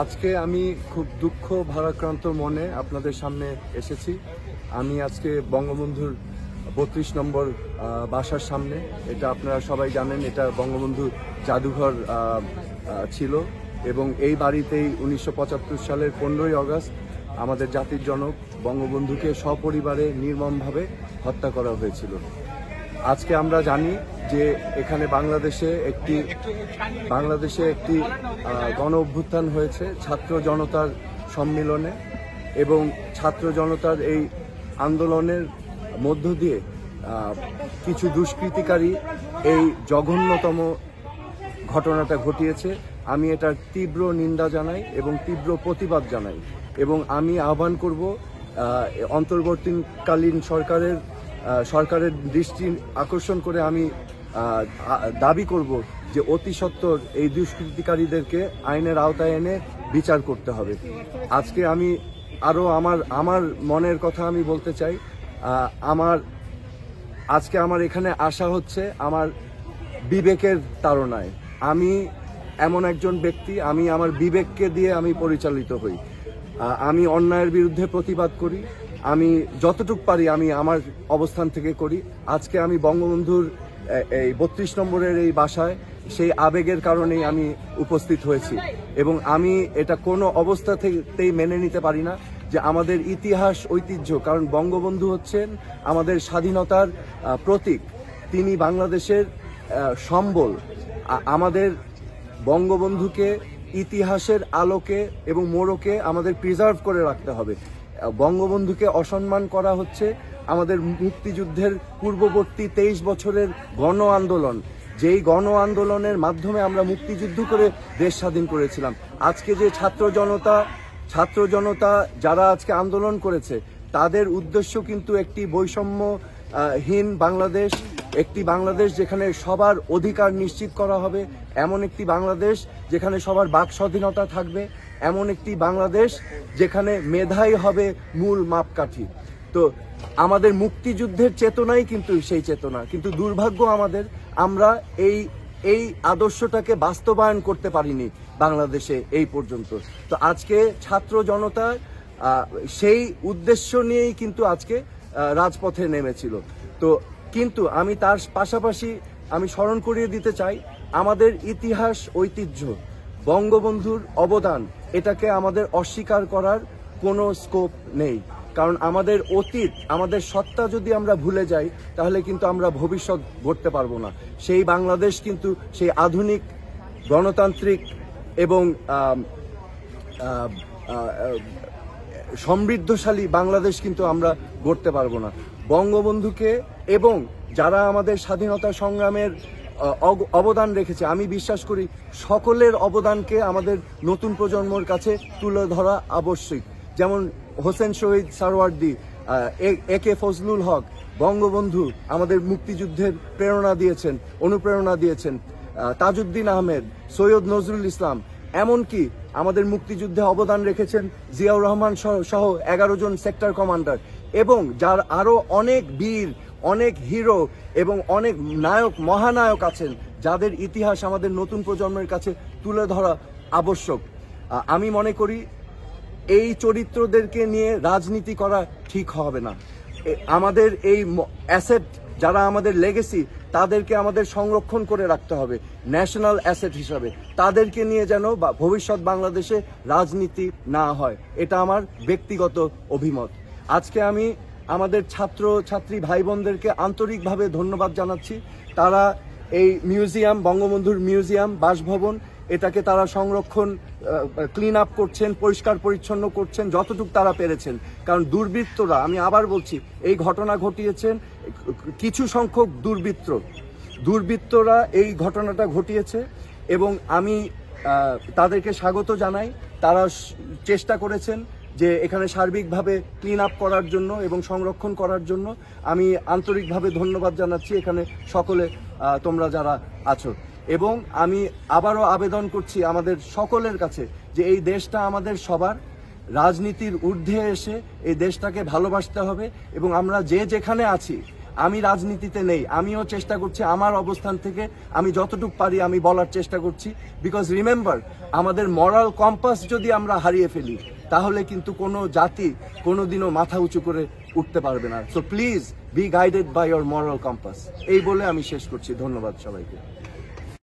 আজকে আমি খুব দুঃখ ভারাক্রান্ত মনে আপনাদের সামনে এসেছি। আমি আজকে বঙ্গবন্ধুর ৩২ নম্বর বাসার সামনে, এটা আপনারা সবাই জানেন, এটা বঙ্গবন্ধুর জাদুঘর ছিল এবং এই বাড়িতেই ১৯৭৫ সালের ১৫ই আগস্ট আমাদের জাতির জনক বঙ্গবন্ধুকে সপরিবারে নির্মমভাবে হত্যা করা হয়েছিল। আজকে আমরা জানি যে এখানে বাংলাদেশে একটি গণ অভ্যুত্থান হয়েছে ছাত্র জনতার সম্মিলনে, এবং ছাত্র জনতার এই আন্দোলনের মধ্য দিয়ে কিছু দুষ্কৃতিকারী এই জঘন্যতম ঘটনাটা ঘটিয়েছে। আমি এটার তীব্র নিন্দা জানাই এবং তীব্র প্রতিবাদ জানাই, এবং আমি আহ্বান করব অন্তর্বর্তীকালীন সরকারের দৃষ্টি আকর্ষণ করে আমি দাবি করব যে অতি সত্বর এই দুষ্কৃতিকারীদেরকে আইনের আওতায় এনে বিচার করতে হবে। আজকে আমি আরও আমার মনের কথা আমি বলতে চাই। আজকে আমার এখানে আসা হচ্ছে আমার বিবেকের তাড়নায়। আমি এমন একজন ব্যক্তি, আমি আমার বিবেককে দিয়ে আমি পরিচালিত হই। আমি অন্যায়ের বিরুদ্ধে প্রতিবাদ করি, আমি যতটুকু পারি আমি আমার অবস্থান থেকে করি। আজকে আমি বঙ্গবন্ধুর এই ৩২ নম্বরের এই বাসায় সেই আবেগের কারণেই আমি উপস্থিত হয়েছি, এবং আমি এটা কোনো অবস্থাতেই মেনে নিতে পারি না যে আমাদের ইতিহাস ঐতিহ্য, কারণ বঙ্গবন্ধু হচ্ছেন আমাদের স্বাধীনতার প্রতীক, তিনি বাংলাদেশের সম্বল। আমাদের বঙ্গবন্ধুকে ইতিহাসের আলোকে এবং মোড়কে আমাদের প্রিজার্ভ করে রাখতে হবে। বঙ্গবন্ধুকে অসম্মান করা হচ্ছে আমাদের মুক্তিযুদ্ধের পূর্ববর্তী 23 বছরের গণ আন্দোলন, যেই গণ আন্দোলনের মাধ্যমে আমরা মুক্তিযুদ্ধ করে দেশ স্বাধীন করেছিলাম। আজকে যে ছাত্র জনতা যারা আজকে আন্দোলন করেছে, তাদের উদ্দেশ্য কিন্তু একটি বৈষম্যহীন বাংলাদেশ, একটি বাংলাদেশ যেখানে সবার অধিকার নিশ্চিত করা হবে, এমন একটি বাংলাদেশ যেখানে সবার বাক স্বাধীনতা থাকবে, এমন একটি বাংলাদেশ যেখানে মেধাই হবে মূল মাপকাঠি। তো আমাদের মুক্তিযুদ্ধের চেতনাই কিন্তু সেই চেতনা, কিন্তু দুর্ভাগ্য আমরা এই আদর্শটাকে বাস্তবায়ন করতে পারিনি বাংলাদেশে এই পর্যন্ত। তো আজকে ছাত্র জনতা সেই উদ্দেশ্য নিয়েই কিন্তু আজকে রাজপথে নেমেছিল। তো কিন্তু আমি তার পাশাপাশি আমি স্মরণ করিয়ে দিতে চাই আমাদের ইতিহাস ঐতিহ্য, বঙ্গবন্ধুর অবদান, এটাকে আমাদের অস্বীকার করার কোনো স্কোপ নেই। কারণ আমাদের অতীত, আমাদের সত্তা যদি আমরা ভুলে যাই, তাহলে কিন্তু আমরা ভবিষ্যৎ গড়তে পারবো না। সেই বাংলাদেশ কিন্তু সেই আধুনিক গণতান্ত্রিক এবং সমৃদ্ধশালী বাংলাদেশ কিন্তু আমরা গড়তে পারবো না। বঙ্গবন্ধুকে এবং যারা আমাদের স্বাধীনতা সংগ্রামের অবদান রেখেছে, আমি বিশ্বাস করি সকলের অবদানকে আমাদের নতুন প্রজন্মর কাছে তুলে ধরা আবশ্যক। যেমন হোসেন শহীদ সারওয়ার্দী, একে ফজলুল হক, বঙ্গবন্ধু আমাদের মুক্তিযুদ্ধের প্রেরণা দিয়েছেন, অনুপ্রেরণা দিয়েছেন, তাজউদ্দিন আহমেদ, সৈয়দ নজরুল ইসলাম, এমনকি আমাদের মুক্তিযুদ্ধে অবদান রেখেছেন জিয়াউর রহমান সহ 11 জন সেক্টর কমান্ডার, এবং যার আরও অনেক বীর, অনেক হিরো এবং অনেক নায়ক, মহানায়ক আছেন, যাদের ইতিহাস আমাদের নতুন প্রজন্মের কাছে তুলে ধরা আবশ্যক। আমি মনে করি এই চরিত্রদেরকে নিয়ে রাজনীতি করা ঠিক হবে না। আমাদের এই অ্যাসেট, যারা আমাদের লেগেসি, তাদেরকে আমাদের সংরক্ষণ করে রাখতে হবে ন্যাশনাল অ্যাসেট হিসাবে। তাদেরকে নিয়ে যেন ভবিষ্যৎ বাংলাদেশে রাজনীতি না হয়, এটা আমার ব্যক্তিগত অভিমত। আজকে আমি আমাদের ছাত্রী ভাই বোনদেরকে আন্তরিকভাবে ধন্যবাদ জানাচ্ছি। তারা এই মিউজিয়াম, বঙ্গবন্ধুর মিউজিয়াম, বাসভবন, এটাকে তারা সংরক্ষণ, ক্লিন আপ করছেন, পরিষ্কার পরিচ্ছন্ন করছেন যতটুকু তারা পেরেছেন। কারণ দুর্বৃত্তরা, আমি আবার বলছি, এই ঘটনা ঘটিয়েছেন কিছু সংখ্যক দুর্বৃত্তরা এই ঘটনাটা ঘটিয়েছে, এবং আমি তাদেরকে স্বাগত জানাই। তারা চেষ্টা করেছেন যে এখানে সার্বিকভাবে ক্লিন আপ করার জন্য এবং সংরক্ষণ করার জন্য। আমি আন্তরিকভাবে ধন্যবাদ জানাচ্ছি এখানে সকলে তোমরা যারা আছো, এবং আমি আবারও আবেদন করছি আমাদের সকলের কাছে যে এই দেশটা আমাদের সবার, রাজনীতির ঊর্ধ্বে এসে এই দেশটাকে ভালোবাসতে হবে, এবং আমরা যে যেখানে আছি আমি রাজনীতিতে নেই, আমিও চেষ্টা করছি আমার অবস্থান থেকে আমি যতটুকু পারি আমি বলার চেষ্টা করছি। বিকজ রিমেম্বার, আমাদের মরাল কম্পাস যদি আমরা হারিয়ে ফেলি তাহলে কিন্তু কোনো জাতি কোনোদিনও মাথা উঁচু করে উঠতে পারবে না। So please be guided by your moral compass. এই বলে আমি শেষ করছি। ধন্যবাদ সবাইকে।